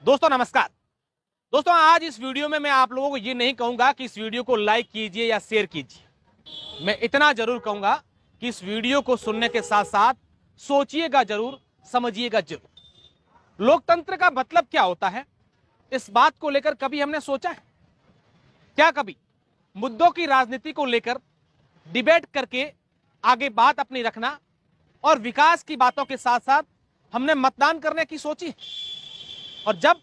दोस्तों नमस्कार। दोस्तों आज इस वीडियो में मैं आप लोगों को ये नहीं कहूंगा कि इस वीडियो को लाइक कीजिए या शेयर कीजिए। मैं इतना जरूर कहूंगा कि इस वीडियो को सुनने के साथ साथ सोचिएगा जरूर, समझिएगा जरूर। लोकतंत्र का मतलब क्या होता है, इस बात को लेकर कभी हमने सोचा है क्या? कभी मुद्दों की राजनीति को लेकर डिबेट करके आगे बात अपनी रखना और विकास की बातों के साथ साथ हमने मतदान करने की सोची? और जब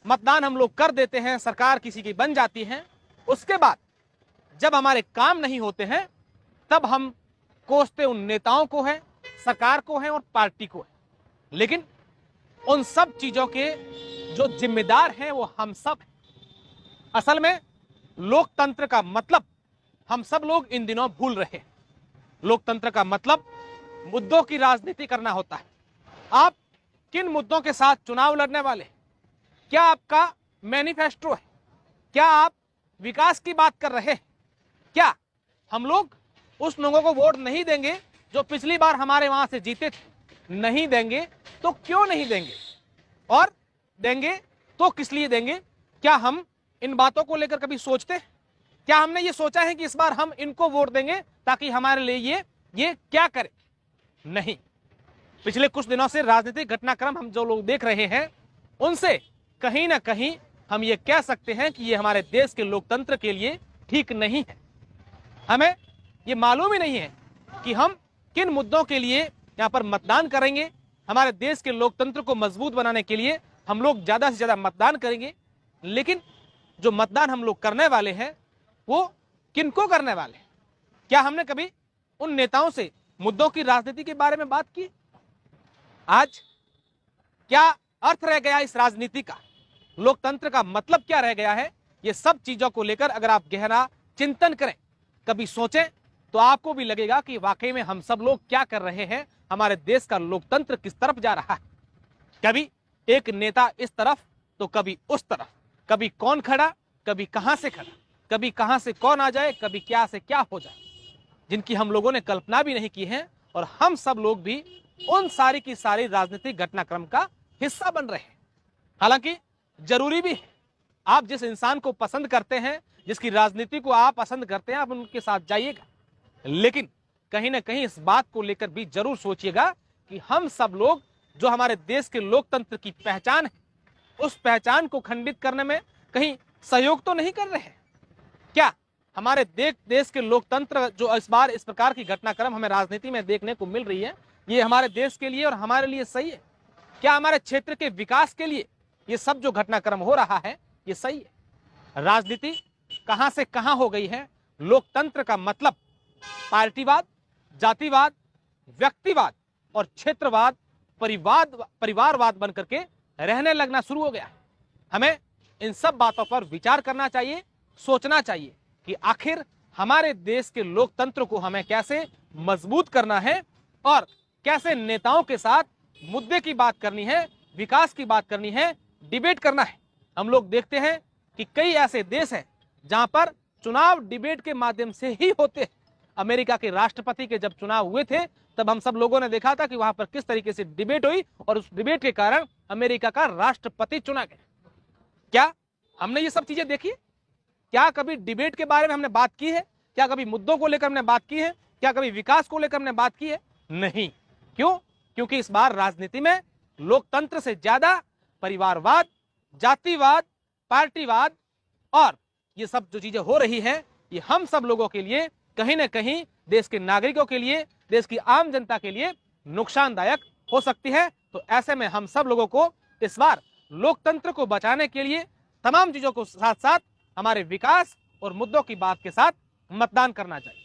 मतदान हम लोग कर देते हैं, सरकार किसी की बन जाती है, उसके बाद जब हमारे काम नहीं होते हैं तब हम कोसते उन नेताओं को हैं, सरकार को हैं और पार्टी को है। लेकिन उन सब चीजों के जो जिम्मेदार हैं वो हम सब हैं। असल में लोकतंत्र का मतलब हम सब लोग इन दिनों भूल रहे हैं। लोकतंत्र का मतलब मुद्दों की राजनीति करना होता है। आप किन मुद्दों के साथ चुनाव लड़ने वाले हैं? क्या आपका मैनिफेस्टो है? क्या आप विकास की बात कर रहे हैं? क्या हम लोग उस लोगों को वोट नहीं देंगे जो पिछली बार हमारे वहां से जीते थे? नहीं देंगे तो क्यों नहीं देंगे, और देंगे तो किस लिए देंगे? क्या हम इन बातों को लेकर कभी सोचते हैं? क्या हमने ये सोचा है कि इस बार हम इनको वोट देंगे ताकि हमारे लिए ये क्या करे? नहीं। पिछले कुछ दिनों से राजनीतिक घटनाक्रम हम जो लोग देख रहे हैं, उनसे कहीं ना कहीं हम ये कह सकते हैं कि ये हमारे देश के लोकतंत्र के लिए ठीक नहीं है। हमें ये मालूम ही नहीं है कि हम किन मुद्दों के लिए यहाँ पर मतदान करेंगे। हमारे देश के लोकतंत्र को मजबूत बनाने के लिए हम लोग ज्यादा से ज्यादा मतदान करेंगे, लेकिन जो मतदान हम लोग करने वाले हैं वो किनको करने वाले हैं? क्या हमने कभी उन नेताओं से मुद्दों की राजनीति के बारे में बात की? आज क्या अर्थ रह गया इस राजनीति का? लोकतंत्र का मतलब क्या रह गया है? ये सब चीजों को लेकर अगर आप गहरा चिंतन करें, कभी सोचें, तो आपको भी लगेगा कि वाकई में हम सब लोग क्या कर रहे हैं। हमारे देश का लोकतंत्र किस तरफ जा रहा है? कभी एक नेता इस तरफ तो कभी उस तरफ, कभी कौन खड़ा, कभी कहां से खड़ा, कभी कहां से कौन आ जाए, कभी क्या से क्या हो जाए, जिनकी हम लोगों ने कल्पना भी नहीं की है। और हम सब लोग भी उन सारी की सारी राजनीतिक घटनाक्रम का हिस्सा बन रहे हैं। हालांकि जरूरी भी है, आप जिस इंसान को पसंद करते हैं, जिसकी राजनीति को आप पसंद करते हैं, आप उनके साथ जाइएगा, लेकिन कहीं ना कहीं इस बात को लेकर भी जरूर सोचिएगा कि हम सब लोग जो हमारे देश के लोकतंत्र की पहचान है, उस पहचान को खंडित करने में कहीं सहयोग तो नहीं कर रहे हैं क्या? हमारे देश के लोकतंत्र जो इस बार इस प्रकार की घटनाक्रम हमें राजनीति में देखने को मिल रही है, ये हमारे देश के लिए और हमारे लिए सही है क्या? हमारे क्षेत्र के विकास के लिए ये सब जो घटनाक्रम हो रहा है ये सही है? राजनीति कहां से कहां हो गई है। लोकतंत्र का मतलब पार्टीवाद, जातिवाद, व्यक्तिवाद और क्षेत्रवाद, परिवारवाद बनकर के रहने लगना शुरू हो गया है। हमें इन सब बातों पर विचार करना चाहिए, सोचना चाहिए कि आखिर हमारे देश के लोकतंत्र को हमें कैसे मजबूत करना है और कैसे नेताओं के साथ मुद्दे की बात करनी है, विकास की बात करनी है, डिबेट करना है। हम लोग देखते हैं कि कई ऐसे देश हैं जहां पर चुनाव डिबेट के माध्यम से ही होते हैं। अमेरिका के राष्ट्रपति के जब चुनाव हुए थे तब हम सब लोगों ने देखा था कि वहां पर किस तरीके से डिबेट हुई और उस डिबेट के कारण अमेरिका का राष्ट्रपति चुना गया। क्या हमने ये सब चीजें देखी? क्या कभी डिबेट के बारे में हमने बात की है? क्या कभी मुद्दों को लेकर हमने बात की है? क्या कभी विकास को लेकर हमने बात की है? नहीं। क्यों? क्योंकि इस बार राजनीति में लोकतंत्र से ज्यादा परिवारवाद, जातिवाद, पार्टीवाद और ये सब जो चीजें हो रही है, ये हम सब लोगों के लिए कहीं ना कहीं देश के नागरिकों के लिए, देश की आम जनता के लिए नुकसानदायक हो सकती है। तो ऐसे में हम सब लोगों को इस बार लोकतंत्र को बचाने के लिए तमाम चीजों को साथ साथ हमारे विकास और मुद्दों की बात के साथ मतदान करना चाहिए।